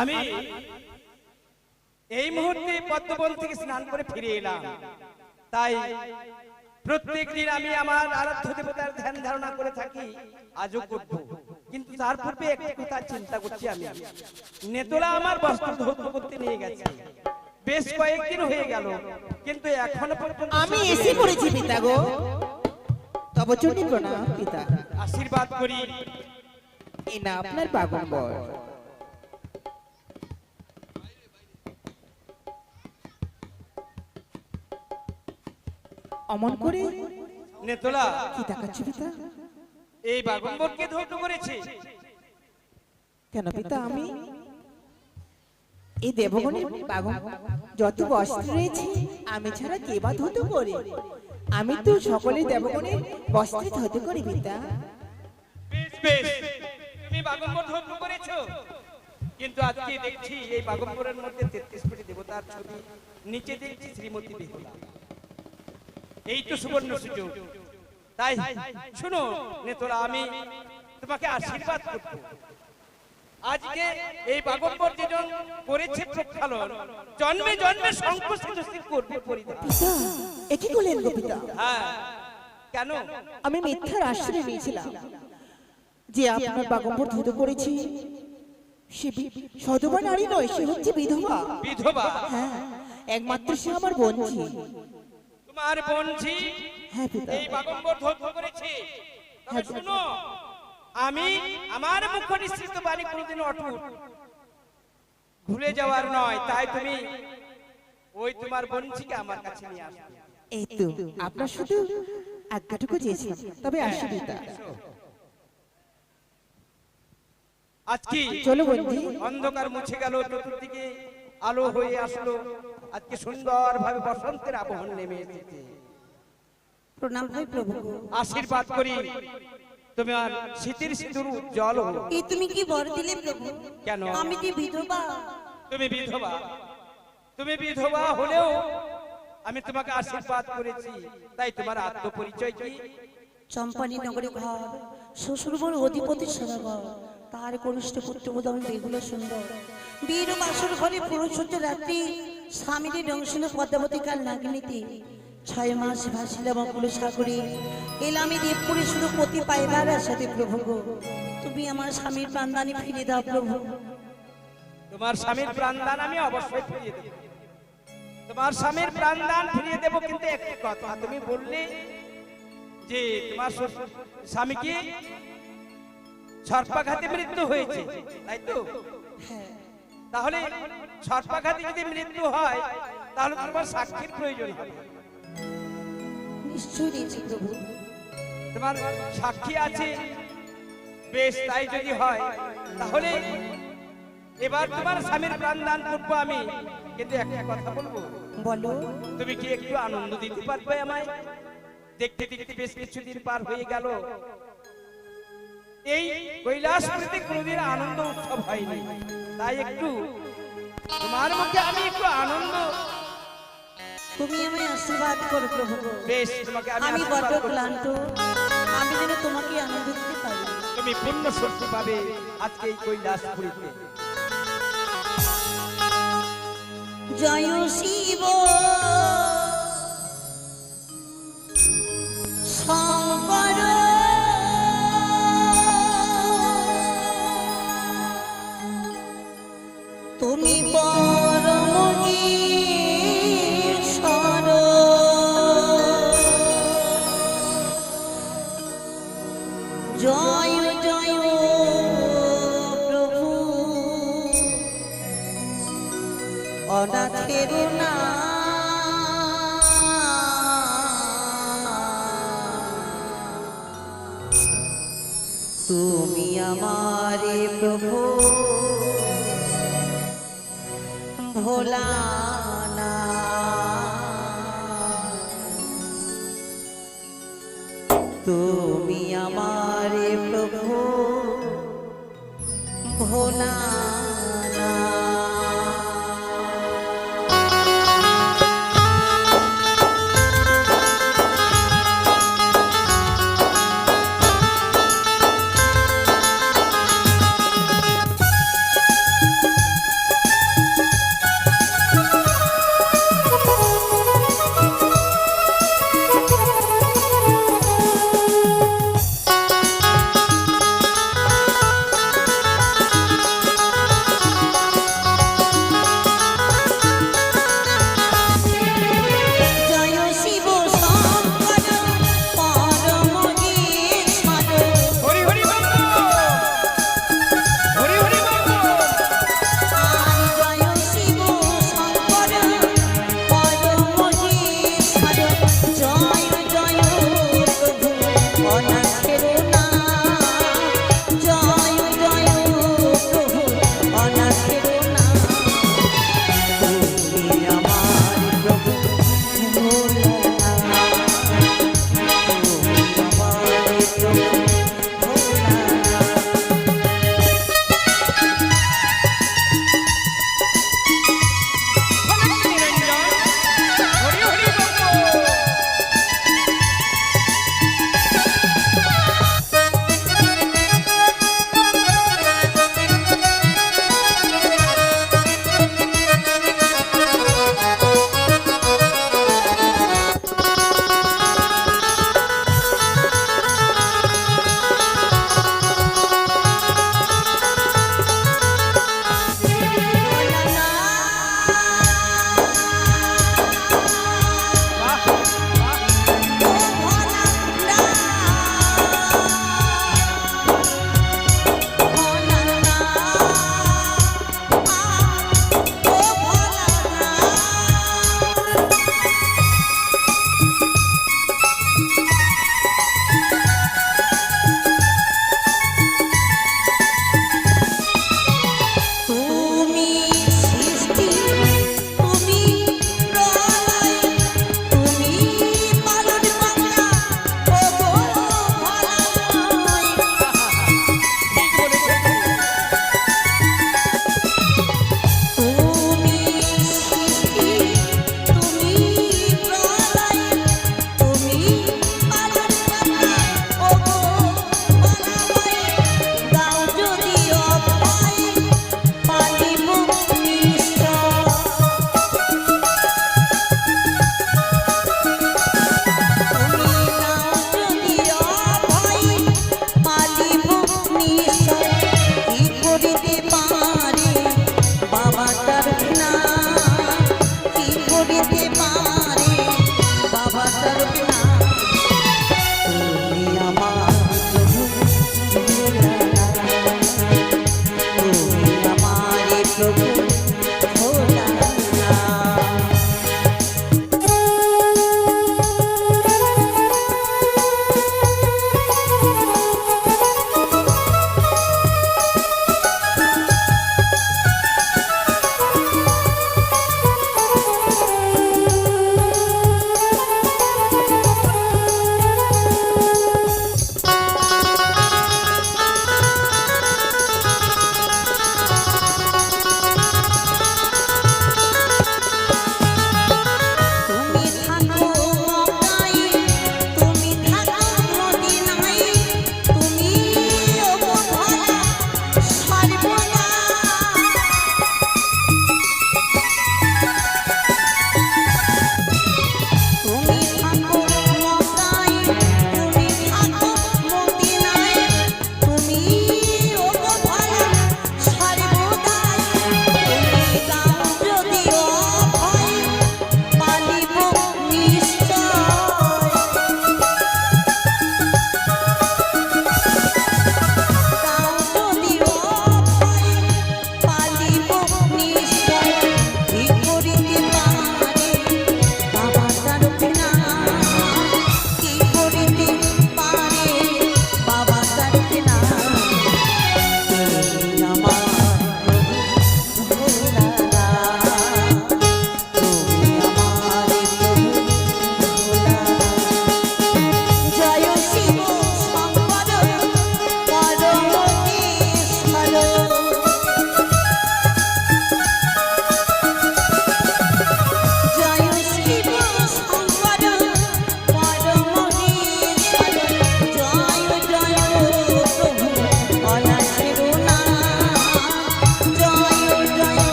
আমি এই মুহূর্তে পদ্মবন থেকে স্নান করে ফিরে এলাম। তাই প্রত্যেক দিন আমি আমার আরাধ্য দেবতার ধ্যান ধারণা করে থাকি, আজও করব। কিন্তু তার পূর্বে একটি কথা চিন্তা করছি আমি। নেতলা আমার বস্ত্র ধৌত করতে নিয়ে গেছে, বেশ কয়েকদিন হয়ে গেল, কিন্তু এখনো পর্যন্ত আমি এসে পড়েছি পিতা গো। তব চণ্ডী প্রণাম পিতা। আশীর্বাদ করি। এই না আপনার বাগম্বর। অমন করে নেতলা কি তাকাচ্ছি পিতা? এই বাগম্বরকে ধৌত করেছে কেন পিতা? আমি এই দেবগণের যত বস্ত্র রয়েছে আমি ছাড়া কে বা ধৌত করে? আমি তো সকলের দেবগণের বস্ত্র ধৌত করি পিতা। বেশ বেশ, তুমি বাগম্বর ধৌত করেছো, কিন্তু আজকে দেখছি এই বাগম্বরের মধ্যে 33 কোটি দেবতার ছবি, নিচে দেখছি শ্রীমতী বেহুলা। এই তো সুবর্ণ সুযোগ। তাই শুনো নেতলা, আমি তোমাকে আশীর্বাদ করব। আজকে এই বাগম্বর যেজন করেছে প্রক্ষালন, জন্মে জন্মে সংকোচ করবে পরিধান। পিতা একই করলেন গো পিতা? হ্যাঁ, কেন? আমি মিথ্যার আশ্রয় নিয়েছিলাম যে আপনার বাগম্বর ধৌত করেছি, সে সধবা নারী নয়, সে হচ্ছে বিধবা। বিধবা? হ্যাঁ, একমাত্র সে আমার বোনঝি। তোমার বোনঝি হ্যাঁ পিতা। এই বাগম্বর ধৌত করেছে? তবে শুনো, আমি আমার মুখ নিঃসৃত বাণী কোনোদিন অটুট, ভুলে যাওয়ার নয়। তাই তুমি ওই তোমার বোনঝিকে আমার কাছে নিয়ে আসো। এই তো আপনার শুধু আজ্ঞাটুকু চেয়েছিলাম, তবে আসি পিতা। আজকে চলো বন্ধু। অন্ধকার মুছে গেল, চতুর্দিকে আলো হয়ে আসলো। আজকে সুন্দর ভাবে বসন্তের আবহন নেমে এসেছে। প্রণাম ভাই প্রভু। আশীর্বাদ করি তোমার শীতের সিঁদুর উজ্জ্বল হলো। এই তুমি কি বর দিলে প্রভু? কেন? আমি যে বিধবা। তুমি বিধবা? তুমি বিধবা হলেও আমি তোমাকে আশীর্বাদ করেছি। তাই তোমার আত্মপরিচয় কি? চম্পানী নগরে ঘর, শ্বশুর বড় অধিপতি সেনাঘর, তার কনিষ্ঠ পুত্রবোধ আমি বেগুলা সুন্দর। বীর বাসর ঘরে পুরুষত্ব রাত্রি, স্বামীর দংশন পদ্মাবতী কাল নাগিনীতে। 6 মাস ভাসিলাম অকুল সাগরে, এলামি দেবপুরে শুধু পতি পাইবার আশাতে প্রভু গো। তুমি আমার স্বামীর প্রাণদানি ফিরে দাও প্রভু। তোমার স্বামীর প্রাণদান আমি অবশ্যই ফিরিয়ে দেব। তোমার স্বামীর প্রাণদান ফিরিয়ে দেব, কিন্তু একটি কথা, তুমি বললে যে তোমার স্বামী কি সর্পাঘাতে মৃত্যু হয়েছে, তাই তো? হ্যাঁ। তাহলে সর্পাঘাতে যদি মৃত্যু হয়, তাহলে তোমার সাক্ষীর প্রয়োজন হবে। নিশ্চয়ই দিয়েছি প্রভু। তোমার সাক্ষী আছে? বেশ, তাই যদি হয় তাহলে এবার তোমার স্বামীর প্রাণদান করবো আমি, কিন্তু একটা কথা বলবো। বলো। তুমি কি একটু আনন্দ দিতে পারবে আমায়? দেখতে দেখতে বেশ কিছুদিন পার হয়ে গেল, এই কৈলাসপুরীতে কোনোদিন আনন্দ উৎসব হয়নি। তাই একটু তোমার মুখে আমি একটু আনন্দ। তুমি আমায় আশীর্বাদ করো প্রভু। বেশ, তোমাকে আমি বড় আশীর্বাদ করছি। ক্লান্ত, আমি যেন তোমাকে আনন্দ দিতে পারি। তুমি পূর্ণ শক্তি পাবে আজকে এই কৈলাসপুরীতে। জয় শিব শঙ্কর, তুমি পরম ঈশ্বর। জয় জয় প্রভু অনাথের না। তুমি আমারে প্রভু ভোলা না। তুমি আমারে প্রভু ভোলা না।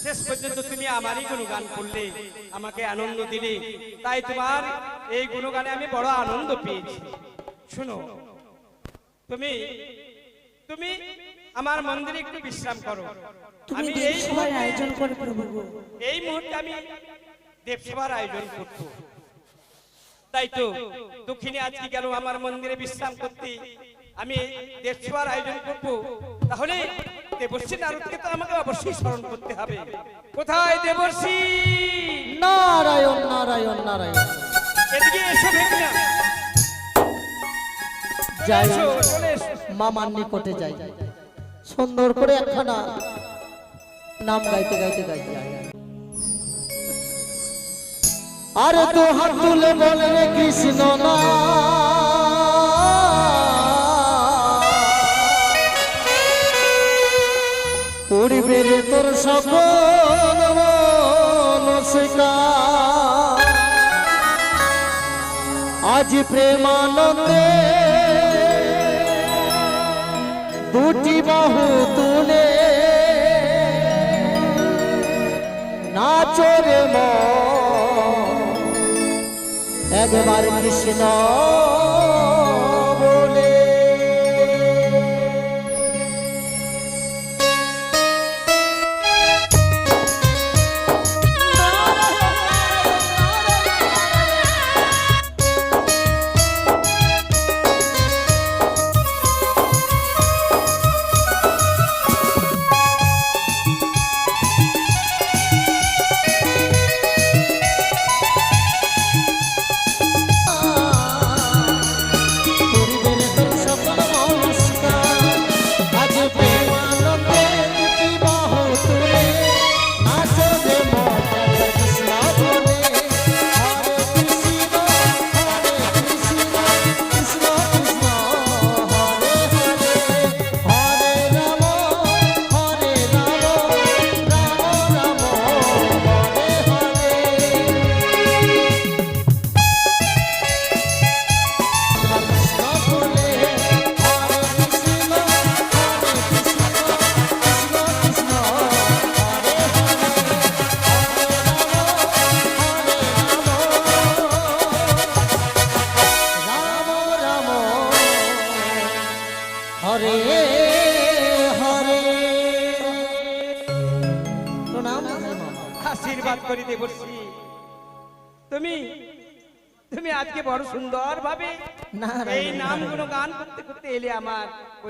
শেষ পর্যন্ত তুমি আমারই গুণগান করলে, আমাকে আনন্দ দিলে, তাই তোমার এই গুণগানে আমি বড় আনন্দ পেয়েছি। শুনো, তুমি তুমি আমার মন্দিরে একটু বিশ্রাম করো। তুমি আমি দেবসভার আয়োজন করে প্রভু গো। এই মুহূর্তে আমি দেবসভার আয়োজন করব। তাই তো দক্ষিণে আজকে গেল আমার মন্দিরে বিশ্রাম করতে, আমি দেবসভার আয়োজন করব। তাহলে দেবর্ষি নারদকে তো আমাকে অবশ্যই স্মরণ করতে হবে। কোথায় দেবর্ষি? নারায়ণ নারায়ণ নারায়ণ। এদিকে এসো ভেগনা, যাই এসো, চলে এসো। মামার নিকটে যাই, সুন্দর করে একখানা নাম গাইতে গাইতে গাইতে যাই। আরে তো হাত তুলে বলে রে কৃষ্ণ না, পড়িবে রে তোর সকল নমস্কার। আজ প্রেমানন্দে দুটি বাহু তুলে নাচরে মন, একবার কৃষ্ণ বলে। হরে হরে প্রণাম মামা। আশীর্বাদ করি দেবর্ষি। তুমি তুমি আজকে বড় সুন্দর ভাবে নারায়ণ, এই নামগুলো গান করতে করতে এলে আমার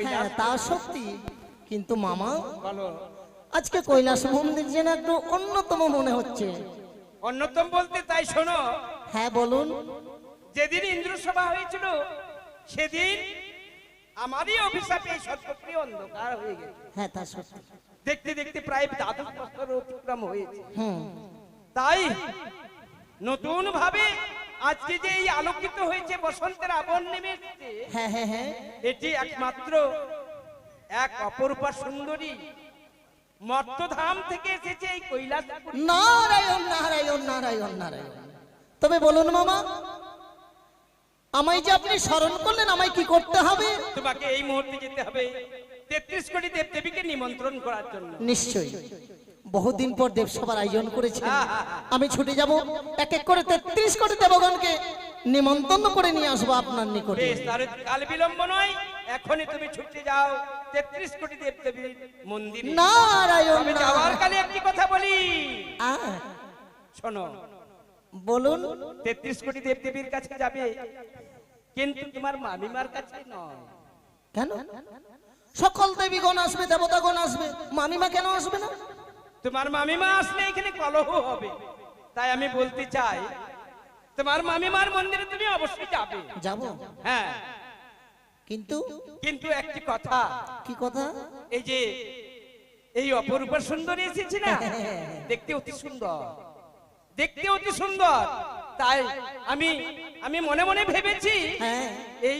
হ্যাঁ তা সত্যি, কিন্তু মামা বলো। আজকে কৈলাস মন্দির যেন একটু অন্যতম মনে হচ্ছে। অন্যতম বলতে তাই শোনো, হ্যাঁ বলুন। যেদিন ইন্দ্রসভা হয়েছিল সেদিন আমারই অভিশাপে এই সর্বপ্রিয় অন্ধকার হয়ে গেছে। হ্যাঁ তা সত্যি। দেখতে দেখতে প্রায় 12 বছর অতিক্রম হয়েছে। হুম, তাই নতুন ভাবে আজকে যে এই আলোকিত হয়েছে বসন্তের আবরণ নেমে এসেছে, হ্যাঁ হ্যাঁ হ্যাঁ, এটি একমাত্র এক অপরূপা সুন্দরী মর্তধাম থেকে এসেছে এই কৈলাসপুরী। নারায়ণ নারায়ণ নারায়ণ নারায়ণ। তবে বলুন মামা, আমায় যে আপনি স্মরণ করলেন, আমায় কি করতে হবে? তোমাকে এই মুহূর্তে যেতে হবে 33 কোটি দেবদেবীকে নিমন্ত্রণ করার জন্য। নিশ্চয়ই, বহুদিন পর দেবসভার আয়োজন করেছেন, হ্যাঁ, হ্যাঁ, হ্যাঁ। আমি ছুটে যাব, এক এক করে 33 কোটি দেবগণকে নিমন্ত্রণ করে নিয়ে আসবো আপনার নিকটে। বেশ, তার কাল বিলম্ব নয়, এখনই তুমি ছুটে যাও 33 কোটি দেবদেবীর মন্দিরে। নারায়ণ তবে যাওয়ার কালে একটি কথা বলি, আহ, শোনো, বলুন। 33 কোটি দেবদেবীর কাছে যাবে, কিন্তু তোমার মামিমার কাছে নয়। কেন? সকল দেবীগণ আসবে, দেবতাগণ আসবে, মামিমা কেন আসবে না? তোমার মামিমা আসলে এখানে কলহ হবে। তাই আমি বলতে চাই, তোমার মামিমার মন্দিরে তুমি অবশ্যই যাবে। যাব, হ্যাঁ, কিন্তু কিন্তু একটি কথা, কি কথা? এই যে এই অপরূপা সুন্দরী এসেছে না, দেখতে অতি সুন্দর, দেখতে অতি সুন্দর। তাই আমি আমি মনে মনে ভেবেছি, হ্যাঁ, এই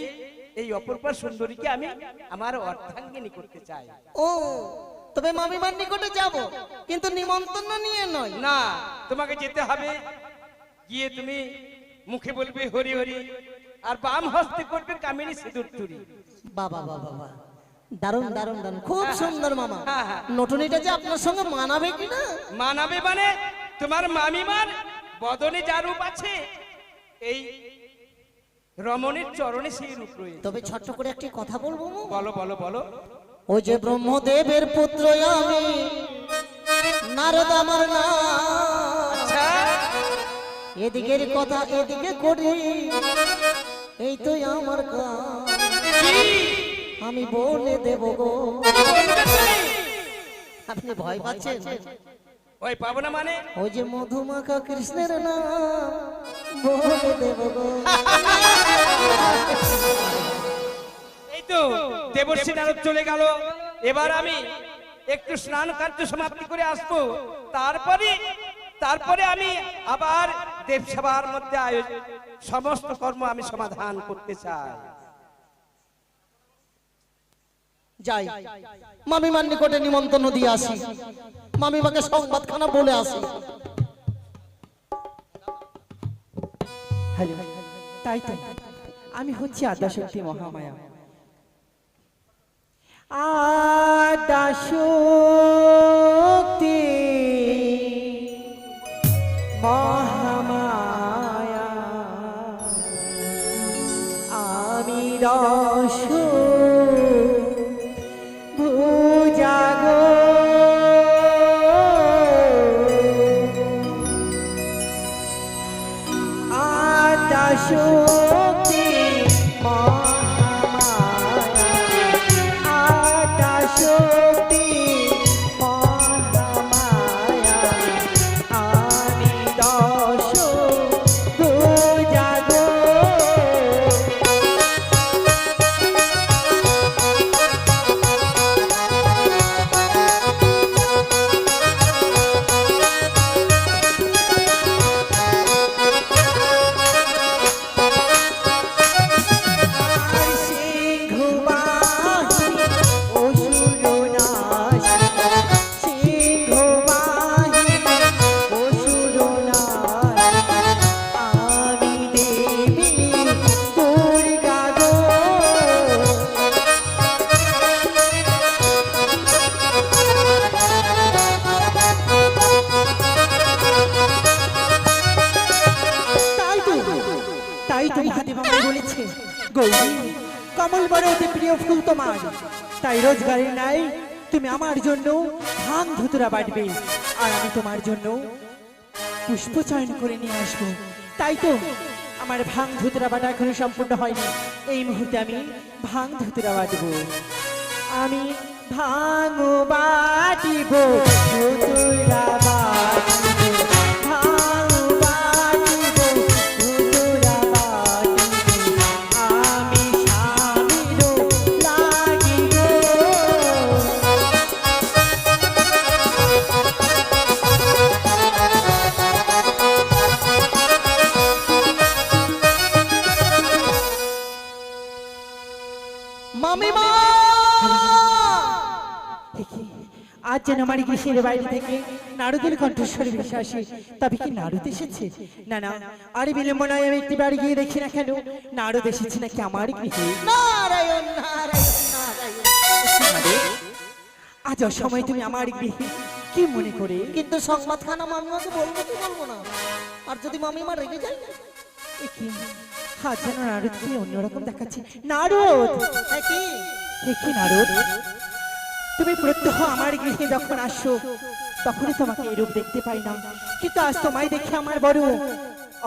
এই অপরূপা সুন্দরীকে আমি আমার অর্ধাঙ্গিনী করতে চাই। ও, তবে মামিমার নিকটে যাব, কিন্তু নিমন্ত্রণ নিয়ে নয়। না, তোমাকে যেতে হবে, গিয়ে তুমি মুখে বলবে হরি হরি, আর বাম হস্তে করবে কামিনী সিঁদুর তুরি। বাবা বাবা বাবা, দারুণ দারুণ দারুণ, খুব সুন্দর মামা। হ্যাঁ, হ্যাঁ। নটুনিটা যে আপনার সঙ্গে মানাবে কিনা। মানাবে মানে তোমার মামিমার বদনে যা রূপ আছে এই রমণীর চরণে সেই রূপ রয়েছে। তবে ছোট্ট করে একটি কথা বলবো মামা। বলো বলো বলো। ওই যে ব্রহ্মদেবের পুত্র আমি, নারদ আমার নাম, আচ্ছা এদিকের কথা এদিকে করি, এই তো আমার কাজ, কি? আমি বলে দেব গো। বলবে তুমি? আপনি ভয় পাচ্ছেন? ওই পাবো না মানে? ওই যে মধুমাখা কৃষ্ণের নাম বলে দেব গো। এই তো দেবর্ষী নারদ চলে গেল, এবার আমি একটু স্নান কার্য সমাপ্তি করে আসবো, তারপরে আমি আবার দেবসভার মধ্যে সমস্ত কর্ম আমি সমাধান করতে চাই। যাই মামিমার নিকটে নিমন্ত্রণ দিয়ে আসি, মামিমাকে সংবাদখানা বলে আসি। হ্যালো, তাই তো আমি হচ্ছি আদ্যাশক্তি মহামায়া। আদ্যাশক্তি মহামায়া, আমি রস ভুজাগো, আদ্যাশক্তি মহামায়া, আদ্যাশক্তি মহামায়া, আমি দশ ভুজাগো। তাই তো মহাদেব আমায় বলেছে, গৌরী কমল বড় অতি প্রিয় ফুল তোমার, তাই রোজগারের নাই তুমি আমার জন্য ভাঙ ধুতুরা বাটবে, আর আমি তোমার জন্য পুষ্প চয়ন করে নিয়ে আসবো। তাই তো আমার ভাঙ ধুতুরা বাটা এখনো সম্পূর্ণ হয়নি, এই মুহূর্তে আমি ভাঙ ধুতুরা বাটবো। আমি ভাঙ বাটিব, ধুতুরা বাটিব, ভাঙ বাটিব, ধুতুরা বাটিব, আমি স্বামীর লাগিব। মামিমা, দেখি আজ যেন আমার গৃহের বাইরে থেকে নারদের কণ্ঠস্বর ভেসে আসে, তবে কি নারদ এসেছে? না না, আরে বিলম্ব নয়, আমি একটি বাড়ি গিয়ে দেখি না কেন নারদ এসেছে নাকি আমার গৃহে। নারায়ণ নারায়ণ নারায়ণ। আজ অসময় তুমি আমার গৃহে কি মনে করে? কিন্তু সংবাদখানা মামিমাকে বলবো কি বলবো না, আর যদি মামিমা রেগে যায়? এ কি, আজ যেন নারদকে অন্যরকম দেখাচ্ছে। নারদ, হ্যাঁ কি? দেখি নারদ, তুমি প্রত্যহ আমার গৃহে যখন আসো তখনই তোমাকে এরূপ দেখতে পাই না, কিন্তু আজ তোমায় দেখে আমার বড়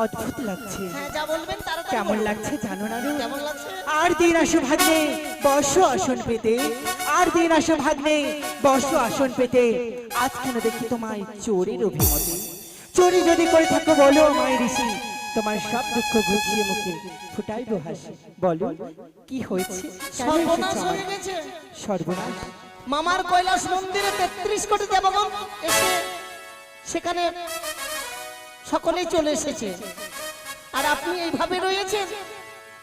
অদ্ভুত লাগছে। হ্যাঁ যা বলবেন তাড়াতাড়ি কেমন বলুন। লাগছে জানো না? কেমন লাগছে? আর দিন আসো ভাগ্নে বস আসন পেতে, আর দিন আসো ভাগ্নে বস আসন পেতে, আজ কেন দেখি তোমায় চোরের অভিমতে? চোরি যদি করে থাকো বলো আমায় ঋষি, তোমার সব দুঃখ ঘুচিয়ে মুখে ফুটাইব হাসি। বলো কি হয়েছে? কেন সর্বনাশ এসেছো হয়ে আমার? গেছে। সর্বনাশ? মামার কৈলাস মন্দিরে 33 কোটি দেবগণ এসে সেখানে সকলেই চলে এসেছে, আর আপনি এইভাবে রয়েছেন।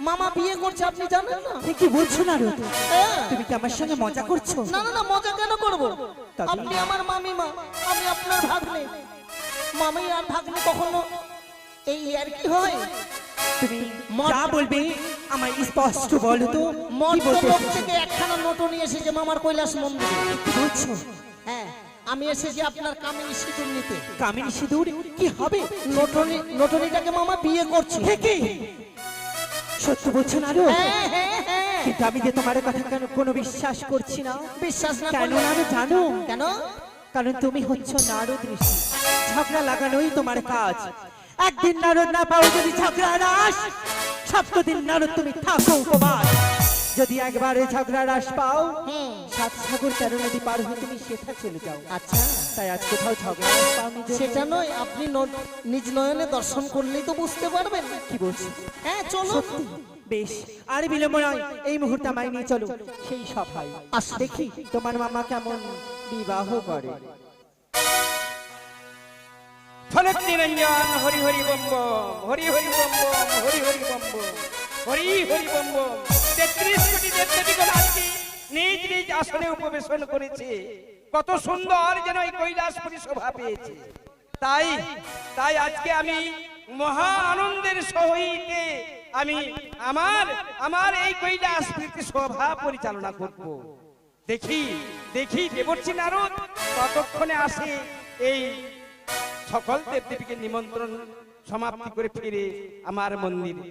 মামা বিয়ে করছে, আপনি জানেন না? তুমি কি বলছো নারদ? হ্যাঁ। তুমি কি আমার সঙ্গে মজা করছো? না না না, মজা কেন করব? তবে? আপনি আমার মামিমা, আমি আপনার ভাগ্নে। মামি আর ভাগ্নে কখনো এই আর কি হয়? তুমি মদ- যা বলবে আমায় স্পষ্ট বলো তো কি বলতে মধ্যলোক এসেছো? থেকে একখানা নোট নিয়ে এসেছে মামার কৈলাস মন্দিরে। কি বলছো? হ্যাঁ, আমি এসেছি আপনার কামিনী সিঁদুর নিতে। কামিনী সিঁদুর কি হবে? নটনিটাকে মামা বিয়ে করছে। থেকে সত্য বলছো না? হ্যাঁ, হ্যাঁ, হ্যাঁ। কিন্তু আমি যে তোমার কথা কেন কোনো বিশ্বাস করছি না। বিশ্বাস না কেন করলে না জানো? কেন? কারণ তুমি হচ্ছ নারদ ঋষি, ঝগড়া লাগানোই তোমার কাজ। একদিন নারদ না পাও যদি ঝগড়া রাস, 7 দিন নারদ তুমি থাকো উপবাস। যদি একবারে ঝগড়া রাস পাও, 7 সাগর 13 নদী পার হয়ে তুমি সেটা চলে যাও। আচ্ছা, তাই আজ কোথাও ঝগড়া রাস পাওনি যে? সেটা নয়, আপনি নিজ নয়নে দর্শন করলেই তো বুঝতে পারবেন। কি বলছো? হ্যাঁ, চলো। সত্যি? বেশ, আর বিলম্ব নয়, এই মুহূর্তে আমায় নিয়ে চলো সেই সভায়। আস। দেখি তোমার মামা কেমন বিবাহ করে। ফলক নিরঞ্জন হরি হরি বম বম, হরি হরি বম বম, হরি হরি বম বম, হরি হরি বম বম। 33 কোটি দেবদেবীগণ আজকে নিজ নিজ আসনে উপবেশন করেছে। কত সুন্দর যেন এই কৈলাসপুরী শোভা পেয়েছে। তাই তাই আজকে আমি মহা আনন্দের সহিতে আমি আমার এই কৈলাসপুরীতে শোভা পরিচালনা করব। দেখি দেখি দেবর্ষি নারদ কতক্ষণে আসে এই সকল দেবদেবীকে নিমন্ত্রণ সমাপ্তি করে ফিরে আমার মন্দিরে।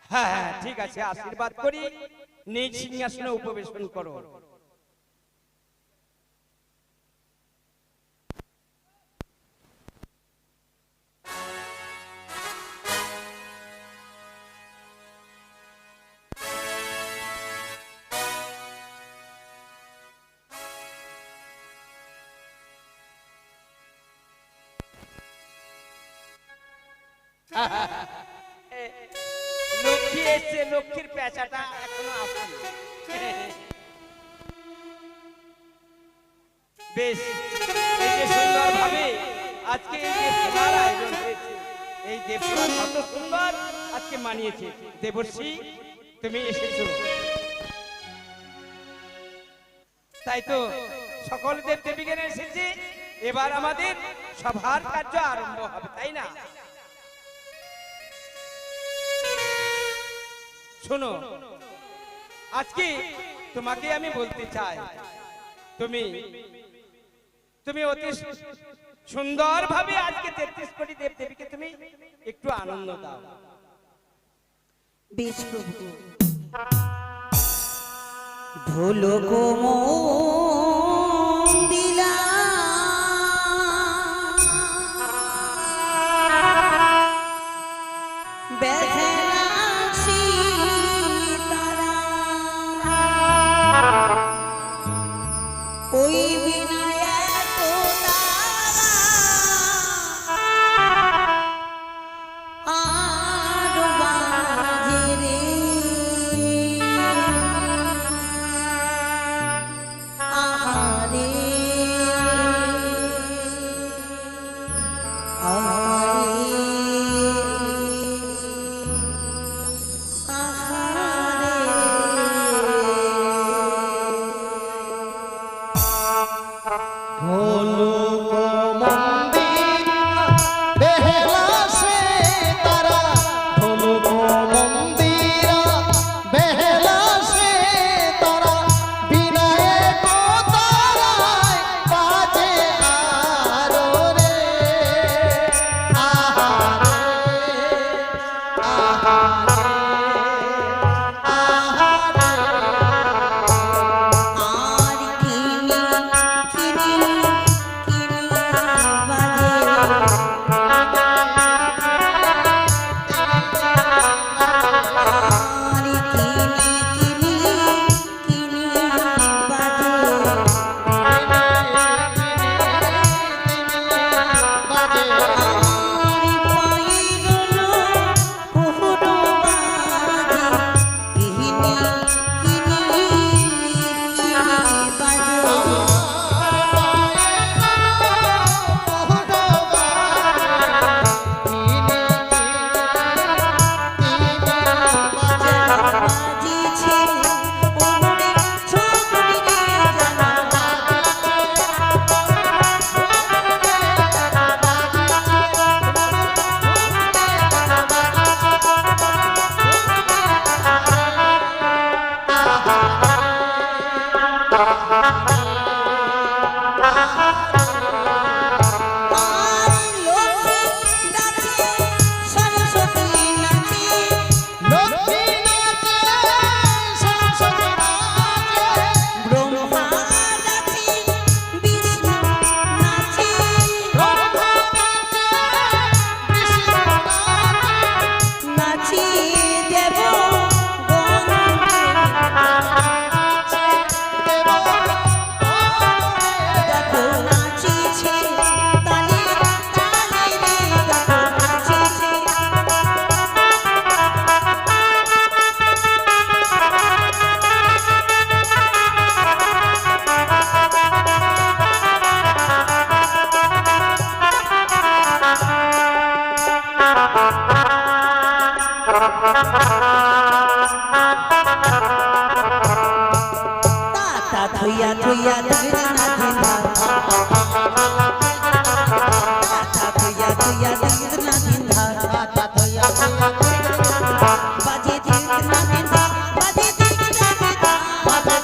হ্যাঁ হ্যাঁ, ঠিক আছে, আশীর্বাদ করি, নিজ সিংহাসনে উপবেশন করো। লক্ষ্মী এসছে, লক্ষ্মীর পেঁচাটা এখনো আসেনি। বেশ, এই যে সুন্দর ভাবে আজকে এই যে খেলার আয়োজন হয়েছে, এই দেবসভা কত সুন্দর আজকে মানিয়েছে। দেবর্ষি তুমি এসেছো, তাই তো সকল দেব দেবীগণ এসেছে। এবার আমাদের সভার কার্য আরম্ভ হবে, তাই না? শোনো, আজকে তোমাকে আমি বলতে চাই, তুমি অতি সুন্দর ভাবে আজকে 33 কোটি দেব দেবীকে তুমি একটু আনন্দ দাও। বেশ প্রভু, ঢোলক দিলা ওই বিনায়ক আর বাজে রে আহারে আর কিনি কিনি কিনি তা থইয়া থইয়া দিগনা দিনা তা থইয়া থইয়া দিগনা দিনা বাজে দিগনা দিনা বাজে দিগনা দিনা বাজে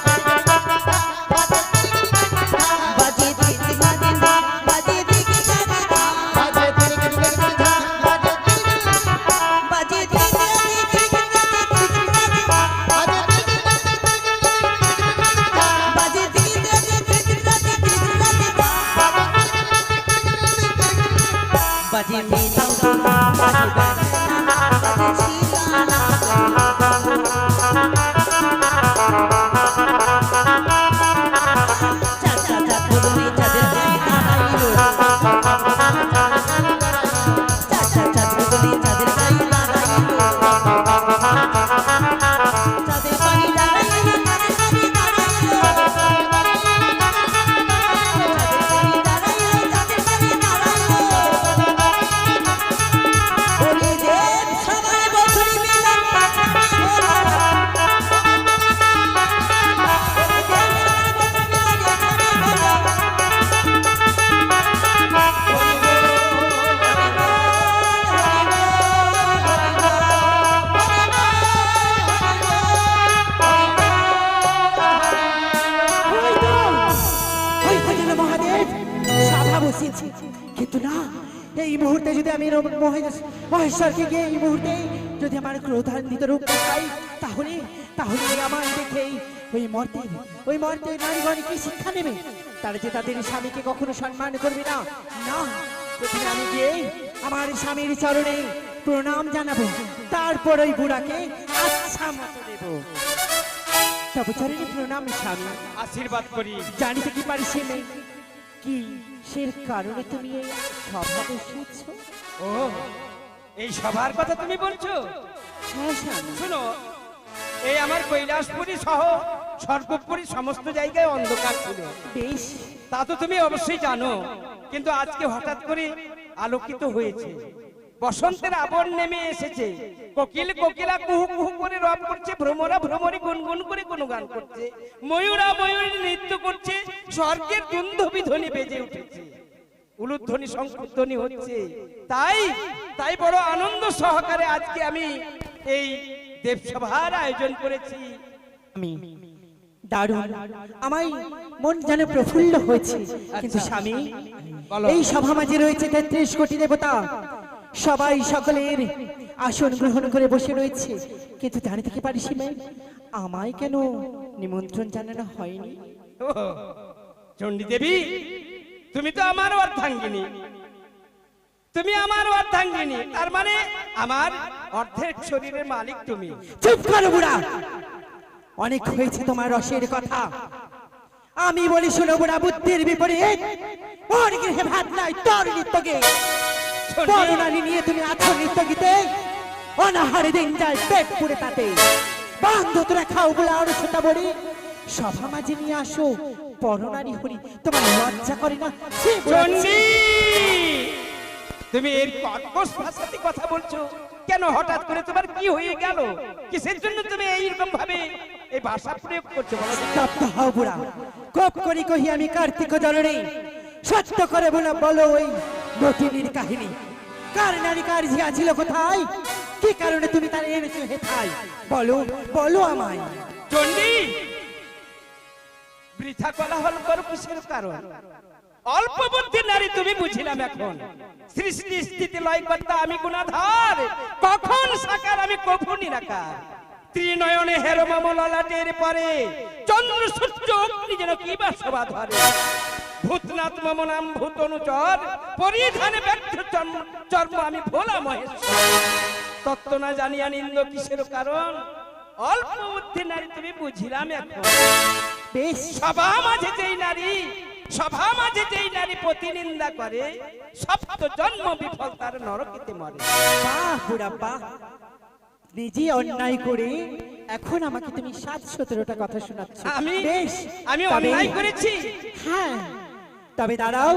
দিগনা দিনা বাজে দিগনা দিনা বাজে বাজে মেলাও বাজে বাজনা বাজে শিলানা চাচা চাচুরি চাঁদের গায়ে দাঁড়াইলো চাচা চাচুরি চাঁদের গায়ে দাঁড়াইলো চাঁদের পানি দাঁড়াইলো চাঁদের পানি দাঁড়াইলো চাঁদের পানি দাঁড়াইলো চাঁদের পানি দাঁড়াইলো ওরে দেব সবাই বছরই মিলন হয়তো যেন মহাদেব সভা বসিয়েছে, কিন্তু না, এই মুহূর্তে যদি আমি মহেশ্বরকে গিয়ে এই মুহূর্তে যদি আমার ক্রোধান্বিত রূপ দেখাই, তাহলে তাহলে আমার দেখেই ওই মর্তে নারীগণ কি শিক্ষা নেবে? তারা যে তাদের স্বামীকে কখনো সম্মান করবে না। না, প্রথমে আমি গিয়ে আমার স্বামীর চরণে প্রণাম জানাবো, তারপর ওই বুড়াকে আচ্ছা মতো দেবো। তবে চরণে প্রণাম স্বামী, আশীর্বাদ করি। জানিতে কি পারি সে মেয়ে কি সে কারণে তুমি এই সভা বসিয়েছ? ও, এই সভার কথা তুমি বলছো? হ্যাঁ স্বামী। শুনো, এই আমার কৈলাসপুরী সহ সর্বোপরি সমস্ত জায়গায় অন্ধকার ছিল, বেশ, তা তো তুমি অবশ্যই জানো। কিন্তু আজকে হঠাৎ করে আলোকিত হয়েছে, বসন্তের আবর নেমে এসেছে, কোকিল কোকিলা কুহু কুহু করে রব করছে, ভ্রমরা ভ্রমরি গুনগুন করে কোনো গান করছে, ময়ূরা ময়ূরী নৃত্য করছে, স্বর্গের দুন্ধবি ধ্বনি বেজে উঠেছে, উলুধ্বনি সংকীর্তনী হচ্ছে। তাই তাই বড় আনন্দ সহকারে আজকে আমি এই দেবসভার আয়োজন করেছি। আমি দারুণ, আমার মন যেন প্রফুল্ল হয়েছে। কিন্তু স্বামী, বলো। এই সভা মাঝে রয়েছে 33 কোটি দেবতা, সবাই সকলের আসন গ্রহণ করে বসে রয়েছে, কিন্তু জানিতে কি পারি সীমা আমায় কেন নিমন্ত্রণ জানানো হয়নি? ও, চণ্ডী দেবী, তুমি তো আমার অর্ধাঙ্গিনী, তুমি আমার অর্ধাঙ্গিনী, তার মানে আমার অর্ধেক শরীরের মালিক তুমি। চুপ করো বুড়া, অনেক হয়েছে তোমার রসের কথা। আমি বলি শোনো বুড়া, বুদ্ধির বিপরীত ওর গৃহে ভাত নাই, তোর নৃত্য গে বরণালী নিয়ে তুমি আছো নৃত্য গীতে, অনাহারে দিন যায় পেট পুড়ে তাতে। বান্ধ তোরা খাও বুড়া, আর সেটা বলি সভা মাঝে নিয়ে আসো পরনারী হরি, তোমার লজ্জা করে না? ছি বুড়া, ছি। চণ্ডী, তুমি এর কর্কশ ভাষাতে কথা বলছো কেন? হঠাৎ করে তোমার কি হয়ে গেল? কিসের জন্য তুমি এইরকম ভাবে এই ভাষা প্রয়োগ করছো? বলো তো? স্তব্ধ হও বুড়া, কোপ করি কহি আমি কার্তিক জননী, সত্য করে বলো ওই নটিনীর কাহিনী। কার নারী কার ঝিয়া ছিল কোথায়? কি কারণে তুমি তার এনেছো হেথায়? বলো বলো আমায়। চণ্ডী, বৃথা কোলাহল করো কিসের কারণ? অল্প বুদ্ধি নারী তুমি, বুঝিলাম এখন। সৃষ্টি স্থিতি লয় কর্তা আমি গুণাধার, কখন সাকার আমি কখন নিরাকার। ত্রিনয়নে হেরো মম ললাটের পরে, চন্দ্র সূর্য অগ্নি যেন কি বা শোভা ধরে। ভূতনাথ মম নাম ভূত অনুচর, পরিধানে ব্যর্থ চর্ম আমি ভোলা মহেশ্বর। তত্ত্ব না জানিয়া নিন্দ কিসের কারণ? অল্প বুদ্ধি নারী তুমি, বুঝিলাম এখন। বেশ, সভা মাঝে যেই নারী প্রতিনিন্দা করে, সপ্ত জন্ম বিফল তার নরকেতে মরে। বাহ বুড়া বাহ, নিজে অন্যায় করে এখন আমাকে তুমি 7-17টা কথা শোনাচ্ছ। বেশ, আমি তবে- অন্যায় করেছি? হ্যাঁ, তবে দাঁড়াও,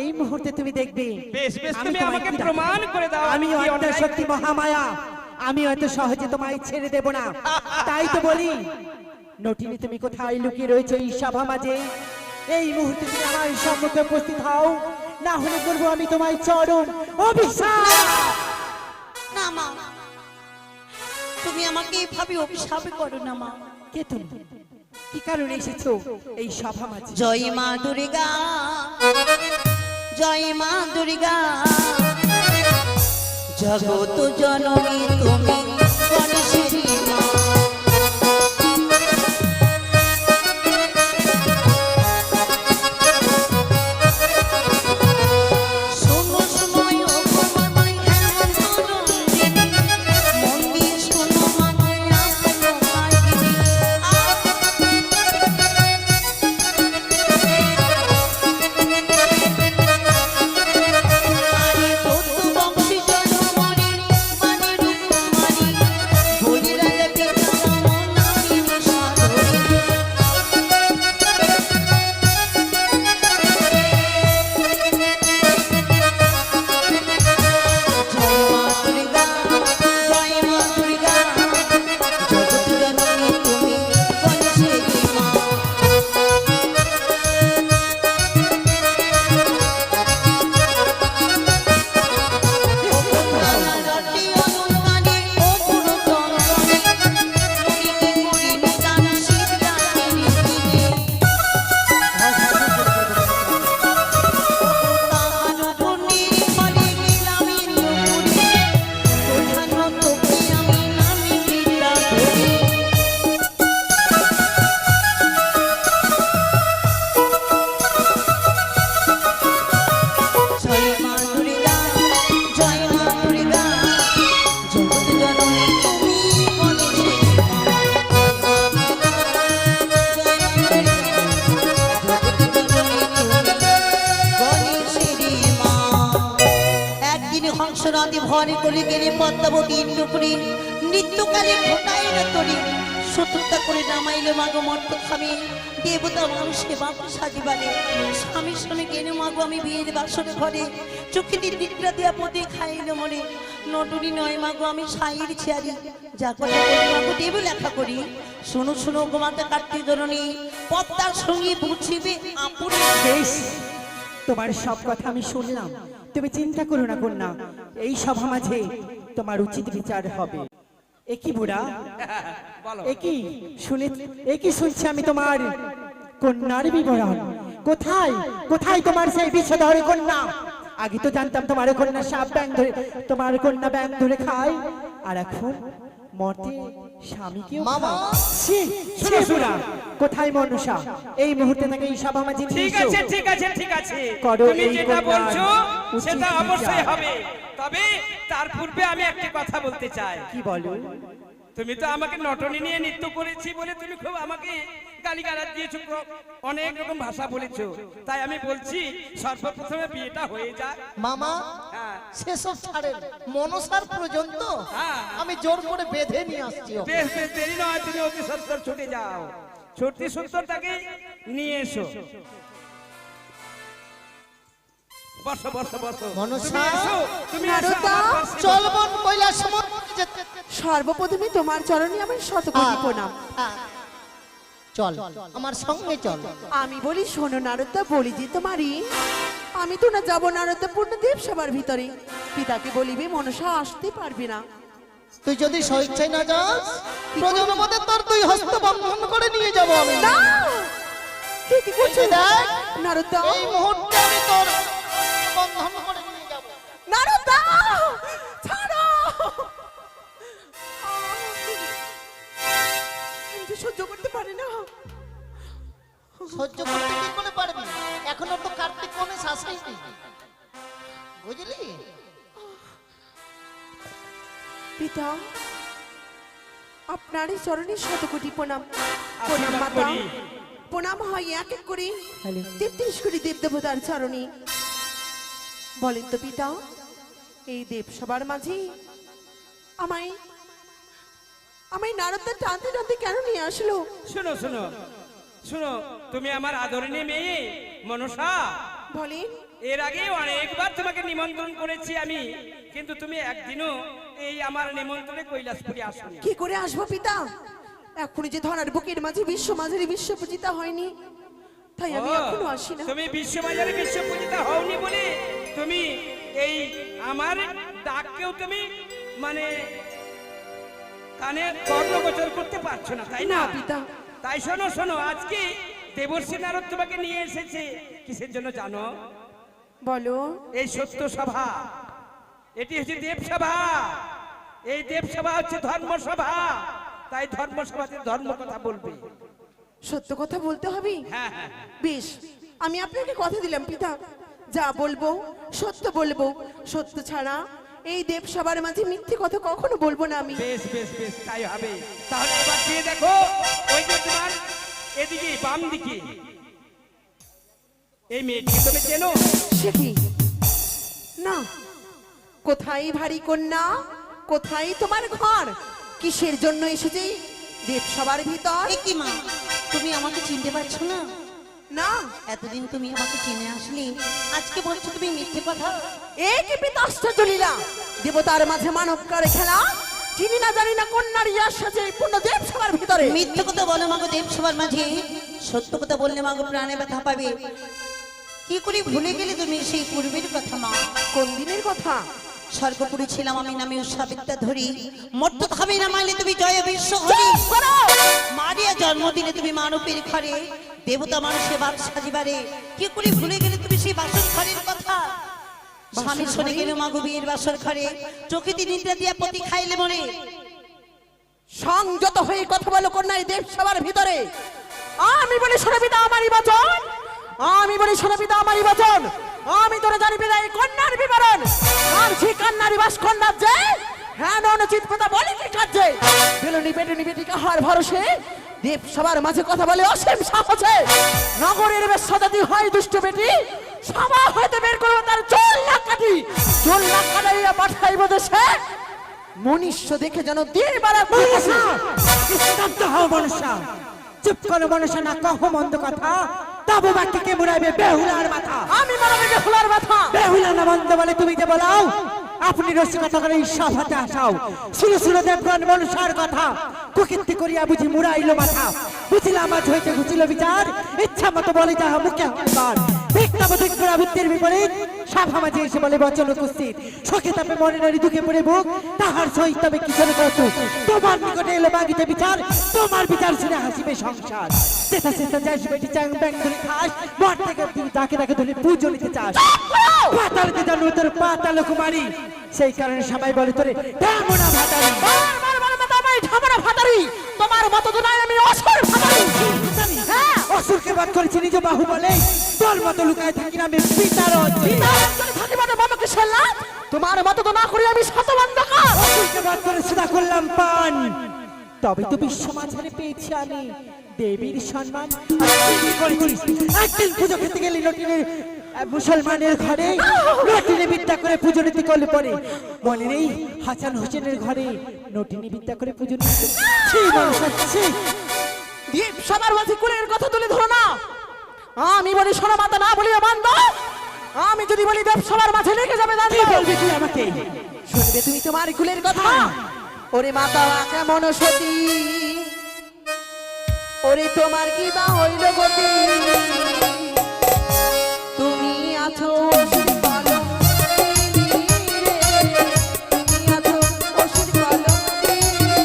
এই মুহূর্তে তুমি দেখবে বেশ বেশ, আমি তুমি তোমায় আমাকে কি দেখাবো। প্রমাণ করে দাও আমি কি অন্যায় অন্যায় শক্তি মহামায়া, আমি হয়তো সহজে তোমায় ছেড়ে দেব না। তাই তো বলি, নটিনী তুমি কোথায় লুকিয়ে রয়েছে এই সভা মাঝে? এই মুহূর্তে তুমি আমার সম্মুখে উপস্থিত হও, না হলে করবো আমি তোমায় চরম অভিশাপ। না মা, তুমি আমাকে এভাবে অভিশাপ করো না মা। কে তুমি? কি কারণে এসেছো এই সভা মাঝে? জয় মা দুর্গা, জয় মা দুর্গা, জগত জননী তুমি গণেশেরই মা। শোনো সময় ও সময় হেমন্ত রঞ্জিনী, মন্দির শোনো মানয় আপন কাহিনী। আরে বৌদ্ধ বংশী জনমণি মানে রূপমানি, বলি রাজা পিতা রাম নামে সাধনী। জয় মা দুর্গা, জয় মা দুর্গা, জগৎ জননী তুমি গণেশেরই মা। নানারটি অনুগানে ও পুরো চন্দনে, মুড়িতে মুড়ি নিদান শীতরাত্রি দিনে। তাহার উপর নির্মলে নিলামি নুপুরে, প্রধান তোকে আমি নামে বিদ্যা করি। জয় মা দুর্গা, জয় মা দুর্গা, জগৎ জননী তুমি গণেশের মা। জয় মা দুর্গা, জগৎ জননী তুমি গণেশেরই মা। একদিন হংস নদী ভরে করে গেলে পদ্মাবতী ইন্দ্রপুরী, নৃত্যকালে ঘটায় না তরি, শত্রুতা করে নামাইল মাগো মর্ত স্বামী, দেবতা মানুষে বাপু সাজিবালে। স্বামীর সঙ্গে গেলে মাগো আমি বিয়ের বাসরে ঘরে, চোখে নিদ্রা দেয়া পদে খাইল মরে। নটুরি নয় মাগো আমি সাইর ছিয়ারি, যা কথা বলি মাগো দেব লেখা করি। শোনো শোনো গোমাতা কার্তিক জননী, পদ্মার সঙ্গে বুঝিবে আপুরে। বেশ, তোমার সব কথা আমি শুনলাম, তুমি চিন্তা করো না কন্যা, এই সভা মাঝে তোমার উচিত বিচার হবে। একই বুড়া, বলো। একই শুনে, একই শুনছি আমি তোমার কন্যার বিবরণ। কোথায় কোথায় তোমার সেই বিষধর কন্যা? আগে তো জানতাম তোমার কন্যা সাপ ব্যাং ধরে, তোমার কন্যা ব্যাং ধরে খায়, আর এখন মতে স্বামীকেও মামা। কোথায় মনুষা? এই মুহূর্তে তাকে এই সভা মাঝে নিয়ে ঠিক এসো। আছে ঠিক আছে ঠিক আছে, করো তুমি এই যেটা কন্যার বলছো উচিত সেটা বিচার। অবশ্যই হবে। তবে তার পূর্বে আমি একটা কথা বলতে চাই। কি বলো? তুমি তো আমাকে নটনি নিয়ে নৃত্য করেছি বলে তুমি খুব আমাকে গালিগালাজ দিয়েছো, অনেক রকম ভাষা বলেছো। তাই আমি বলছি সর্বপ্রথমে বিয়েটা হয়ে যাক। মামা, হ্যাঁ। সেসব ছাড়েন, মনসার পর্যন্ত হ্যাঁ। আমি জোর করে বেঁধে নিয়ে আসছি ওকে। বেশ বেশ, দেরি নয়, তুমি অতি সত্তর ছুটে যাও, ছুটতে সত্তর তাকে নিয়ে এসো। বসো বসো বসো। মনসা। তুমি এসো, তুমি এসো নারদা, আমার পাশে। চল বোন কৈলাস মন্দিরে যেতে। সর্বপ্রথমে তোমার চরণে আমার শতকোটি প্রণাম। চল আমার সঙ্গে চল। আমি বলি শোনো নারদা, বলি যে তোমারই আমি তো না যাবো নারদা পূর্ণদেব সবার ভিতরে, পিতাকে বলিবে মনসা আসতে পারবে না। তুই যদি স্বেচ্ছায় না যাস, প্রজনপদে তোর দুই হস্ত বন্ধন করে নিয়ে যাব আমি। না, কি কি করছো এই দেখ, নারদা? এই মুহূর্তে আমি তোর বন্ধন করে নিয়ে যাব। নারদা ছাড়ো, আমি যে সহ্য করতে পারি না। সহ্য করতে কি করে পারবি? এখনো তো কার্তিক গণেশ আসেনি, বুঝলি? পিতা, আপনারই চরণে শতকোটি প্রণাম। প্রণাম আশীর্বাদ মাতা, করি। প্রণাম হয় এক এক করে হ্যালো। 33 কোটি দেব দেবতার চরণে। বলেন তো পিতা, এই দেব সবার মাঝে আমায় আমায় নারদা টানতে টানতে কেন নিয়ে আসলো? শোনো শোনো শোনো, তুমি আমার আদরণীয় মেয়ে মনসা। বলেন। এর আগে অনেকবার তোমাকে নিমন্ত্রণ করেছি আমি, কিন্তু তুমি একদিনও এই আমার নিমন্ত্রণে কৈলাসপুরে আসুন। কি করে আসবো পিতা? এখনই যে ধরার বুকের মাঝে বিশ্ব মাঝারি বিশ্ব পূজিতা হয়নি, তাই আমি ও, এখনো আসি না। তুমি বিশ্ববাজারে বিশ্ব পূজিতা হওনি বলে তুমি এই আমার ডাককেও তুমি মানে কানে কর্ণগোচর করতে পারছো না, তাই না? না, পিতা। তাই শোনো শোনো, আজকে দেবর্ষী নারদ তোমাকে নিয়ে এসেছে কিসের জন্য জানো? বলো। এই সত্য সভা, এটি হচ্ছে দেবসভা। এই দেবসভা হচ্ছে ধর্মসভা, তাই ধর্মসভাতে ধর্ম কথা বলবে। সত্য কথা বলতে হবে? হ্যাঁ হ্যাঁ, বেশ, আমি আপনাকে কথা দিলাম পিতা, যা বলবো সত্য বলবো। সত্য ছাড়া এই দেব সবার মাঝে মিথ্যে কথা কখনো বলবো না আমি। বেশ বেশ বেশ, তাই হবে। তাহলে এবার দিয়ে দেখো, ওই যে তোমার এদিকে বাম দিকে এই মেয়েটিকে তুমি চেনো? সে কি? না। কোথায় ভারী কন্যা, কোথায় তোমার ঘর? কিসের জন্য এসেছে দেব সবার ভিতর? এ কি মা, তুমি আমাকে চিনতে পারছো না? না। এতদিন তুমি আমাকে চিনে আসলে, আজকে বলছো তুমি মিথ্যে কথা। এ কি পিতা আশ্চর্য লীলা! দেবতার মাঝে মানব করে খেলা, চিনি না জানি না কন্যার ইয়ার সাথে পূর্ণ দেব সবার ভিতরে। মিথ্যে কথা বলো মাগো দেব সবার মাঝে, সত্য কথা বললে মাগো প্রাণে ব্যথা পাবে। কি করে ভুলে গেলে তুমি সেই পূর্বের কথা মা? কোন দিনের কথা? স্বর্গপুরী ছিলাম আমি নামে উৎসাবিদ্যা ধরি, মর্ত খাবে না মাইলে তুমি জয় বিশ্ব হরি। মারিয়া জন্মদিনে তুমি মানবের ঘরে, দেবতা মানুষের বাস সাজিবারে, কি করে ভুলে গেলে তুমি সেই বাসর ঘরের কথা? স্বামী শুনে গেল মাগো বিয়ের বাসর ঘরে, চোখেতে নিদ্রা দিয়া পতি খাইলে মরে। সংযত হয়ে কথা বলো কন্যাই দেব সবার ভিতরে। আমি বলি শোনো পিতা আমারই বচন, আমি বলি শোনো পিতা আমারই বচন। আমি তোরা জানি পিতা এই কন্যার বিবরণ। আর যে কন্যারই বাস কন্যার যে হ্যাঁ অনুচিত কথা বলে কি কাজে? বেলুনি বেটুনি বেটিকা হার ভরসে দেব সবার মাঝে কথা বলে অসীম সাহসে। নগরের বেশাদাতি হয় দুষ্ট বেটি, সভা হইতে বের করবো তার চোল না কাটি। চোল না কাটাইয়া পাঠাইব দেশে, মনুষ্য দেখে যেন দিয়ে বাড়া। স্তব্ধ হও মনুষ্য, চুপ করো মনুষ্য, না কহ মন্দ কথা। তবু বাক্যকে মুড়াইবে বেহুলার মাথা। আমি মানবে যে ফুলার মাথা। বেহুলা না মন্দ বলে তুমি যে বলাও, আপনি রসিকতা করে এই সভাতে আসাও। শুনে শুনে দেবগণ মনুষ্যর কথা, কুকীর্তি করিয়া বুঝি মুড়াইল মাথা। বুঝিলাম আজ হইতে ঘুচিল বিচার, ইচ্ছা মতো বলে যাহা মুখে হইবার। ভিক্ষাবধিক প্রবৃত্তির বিপরীত সভা মাঝে এসে বলে বচন উপস্থিত। শোকে তাপে মনে নারী দুঃখে পড়ে বুক, তাহার সহিত তবে কিসের কৌতুক। তোমার নিকটে এলো মাগিতে বিচার, তোমার বিচার শুনে হাসিবে সংসার। চেতা চেতা যাস বেটি চাং ব্যাং ধরে খাস, মর থেকে তুমি তাকে তাকে ধরে পুজো নিতে চাস। পাতালকে জানো তোর পাতাল কুমারী, সেই কারণে সবাই বলে তোরে ঢামনা ভাতারি। বারবার বলে মাথা আমায় ঢামনা ভাতারি, তোমার মতো তো নাই আমি অসুর ভাতারি। হ্যাঁ, অসুরকে বাদ করেছি নিজ বাহু বলে, তোর মতো লুকায় থাকি না আমি পিতার অধীন। পিতার থাকি মানে বাবাকে সাল্লাত, তোমার মতো তো না করি আমি শতবন্ধকার। অসুরকে বাদ করে সুদা করলাম পান, তবে তো বিশ্ব মাঝারে পেয়েছি আমি দেবীর সম্মান। আর তুই কি করেছিস? একদিন পুজো খেতে গেলি লটিনের মুসলমানের ঘরে, নটিনে বিদ্যা করে পুজো নিতে করলে পরে মনে নেই হাসান হোসেনের ঘরে নটিনে বিদ্যা করে পুজো নিতে। সেই মানুষ আছে দীপ সবার মাঝে কুলের কথা তুলে ধরো না। আমি বলি শোনো মাতা, না বলি বান্ধ। আমি যদি বলি দেব সবার মাঝে লেগে যাবে কি জানো। বলবি তুই আমাকে? শুনবে তুমি তোমার কুলের কথা? ওরে মাতা কেমন সতী, ওরে তোমার কি বা হইল গতি? তুমি আছো অসুর কলঙ্কিনী রে, তুমি আছো অসুর কলঙ্কিনী।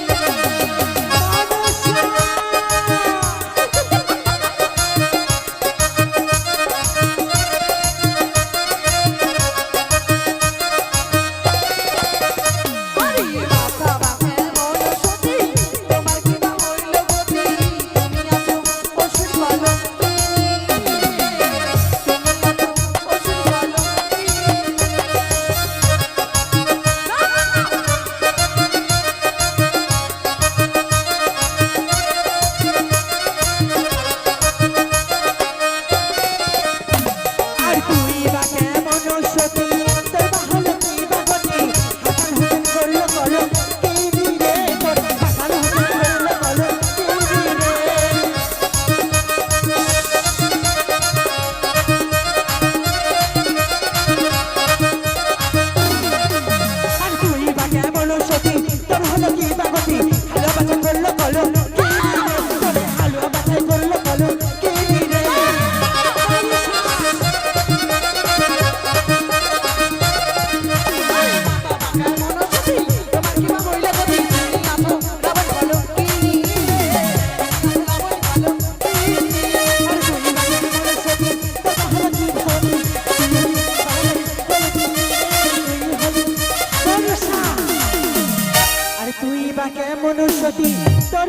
আরে মাতা কেমন সতী, তোমার কি বা হইল গতি? তুমি আছো অসুর কলঙ্কিনী, তুমি আছো অসুর কলঙ্কিনী।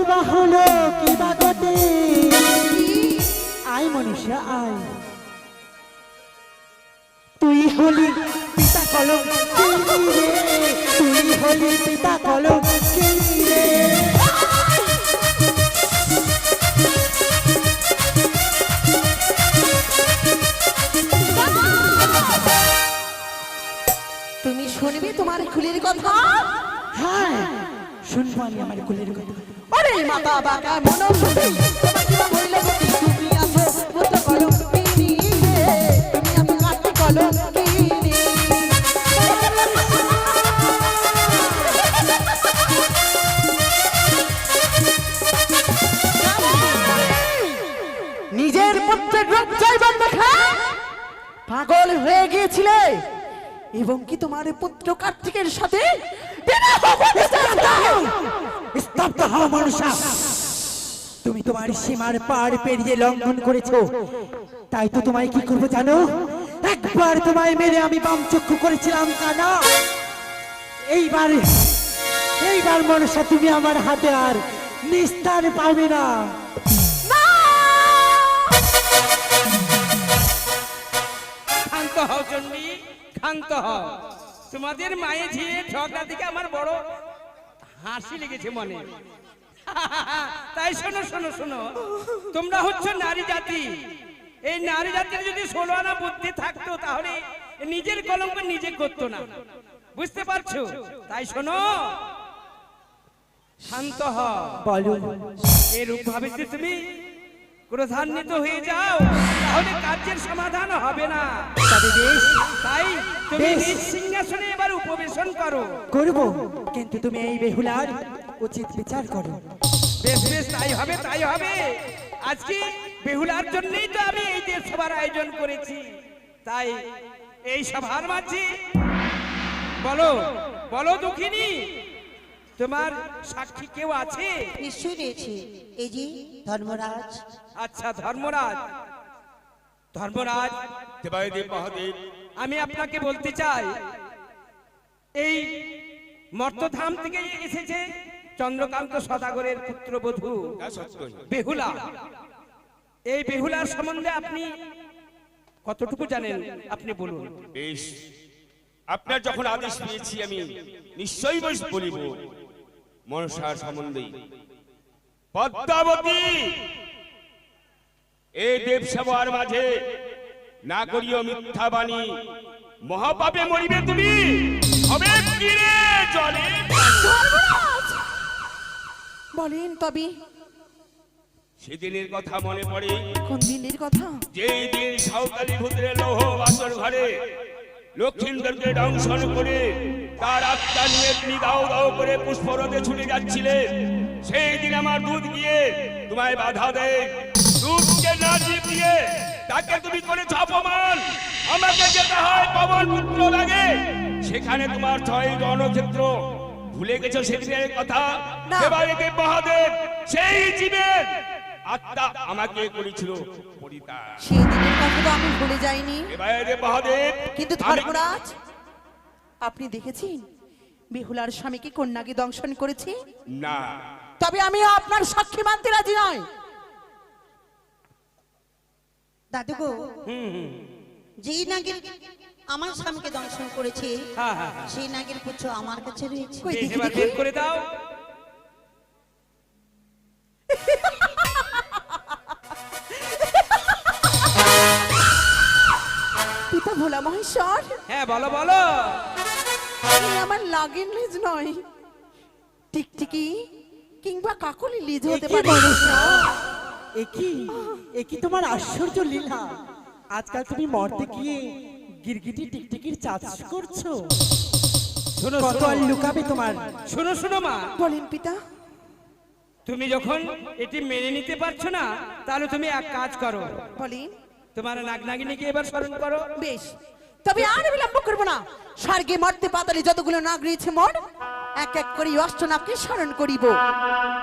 বা হলো কি বা গতি আয় মনীষা আয় তুই হলি পিতা কলম রে তুই হলি পিতা কলম রে তুমি শুনবে তোমার কুলের কথা? হ্যাঁ শুনবো আমি আমার কুলের কথা আরে মাতা বাকা মনো শুনি তোমার কি হইল গতি তুমি আছো পুত্র কলম কিনি তুমি আমি কাটি কলম কিনি নিজের পুত্রের রূপ চাইবার দেখা পাগল হয়ে গিয়েছিলে এবং কি তোমার পুত্র কার্তিকের সাথে স্তব্ধ হও মনুষ্য তুমি তোমার সীমার পার পেরিয়ে লঙ্ঘন করেছো তাই তো তোমায় কি করবো জানো একবার তোমায় মেরে আমি বাম চক্ষু করেছিলাম কানা এইবার মনুষ্য তুমি আমার হাতে আর নিস্তার পাবে না ক্ষান্ত হও চণ্ডী, ক্ষান্ত হও। তোমাদের মায়ে ঝিয়ে ঝগড়া দিকে আমার বড় হাসি লেগেছে মনে। তাই শোনো শোনো শোনো, তোমরা হচ্ছে নারী জাতি। এই নারী জাতির যদি 16 আনা বুদ্ধি থাকতো তাহলে নিজের কলঙ্ক নিজে করতো না, বুঝতে পারছো? তাই শোনো, শান্ত হও। বলো এরূপ ভাবে যদি তুমি ক্রোধান্বিত হয়ে যাও তাহলে কার্যের সমাধান হবে না। তবে বেশ তাই তুমি বেশ। নিজ সিংহাসনে এবার উপবেশন করো। করব কিন্তু তুমি এই বেহুলার উচিত বিচার করো বেশ বেশ, তাই হবে তাই হবে। আজকে বেহুলার জন্যই তো আমি এই দেশ সভার আয়োজন করেছি। তাই এই সভার মাঝে বলো বলো দুঃখিনী, তোমার সাক্ষী কেউ আছে? নিশ্চয়ই রয়েছে, এই যে ধর্মরাজ। আচ্ছা ধর্মরাজ, ধর্মরাজ দেবাদেব মহাদেব, আমি আপনাকে বলতে চাই, এই মর্তধাম থেকে এসেছে চন্দ্রকান্ত সদাগরের পুত্রবধূ তা সত্যই। বেহুলা। এই বেহুলার সম্বন্ধে আপনি কতটুকু জানেন আপনি বলুন। বেশ, আপনার যখন আদেশ পেয়েছি আমি নিশ্চয়ই বলিব মনসার সম্বন্ধে। পদ্মাবতী, এই দেবসভার মাঝে না করিও মিথ্যা বাণী, মহাপাপে মরিবে তুমি, হবে তীরে জলে। বলেন তবে সেদিনের কথা মনে পড়ে, কোন দিনের কথা? যেই দিন সাঁওতালি ভূতের লৌহ বাসর ঘরে লক্ষিন্দরকে দংশন করে তার আত্মা নিয়ে তিনি দাও দাও করে পুষ্পরথে ছুটে যাচ্ছিলেন, সেই দিন আমার দুধ গিয়ে তোমায় বাধা দেয়। দুধকে না জিতিয়ে তাকে তুমি করেছ অপমান, আমাকে যেতে হয় পবন পুত্র লাগে, সেখানে তোমার 6 রণক্ষেত্র। ভুলে গেছো সেদিনের কথা? না। এবারে দেব মহাদেব সেই জীবের আত্মা আমাকে করেছিল পরিত্যাগ। সেই দিনের কথা তো আমি ভুলে যাইনি, এবারে মহাদেব কিন্তু আমি- ধর্মরাজ আপনি দেখেছেন বেহুলার স্বামীকে কন্যাকে দংশন করেছে? না, তবে আমি আপনার সাক্ষী মানতে রাজি নই। দাদু গো, যেই নাগের আমার স্বামীকে দংশন করেছে হ্যাঁ হ্যাঁ হ্যাঁ। সেই নাগের পুত্র আমার কাছে রয়েছে। কই বেশ, দেখি এবার দেখি। বের করে দাও। পিতা ভোলা মহেশ্বর, হ্যাঁ বলো বলো। এই আমার লাগেন লেজ নয়, টিকটিকি কিংবা কাকলি লেজ হতে একই পারে। মনুষ্য একই তোমার আশ্চর্য লীলা আজকাল তুমি মরতে গিয়ে গিরগিটি টিকটিকির চাষ করছো শোনো কত আর লুকাবে তোমার শোনো শোনো মা, বলেন পিতা। তুমি যখন এটি মেনে নিতে পারছো না তাহলে তুমি এক কাজ করো, বলেন। তোমার নাগনাগিনীকে এবার স্মরণ করো। বেশ, তবে আর বিলম্ব করবো না। স্বর্গে মর্তে পাতালে যতগুলো নাগ রয়েছে মোর, এক এক করে অষ্টনাগকে স্মরণ করিব।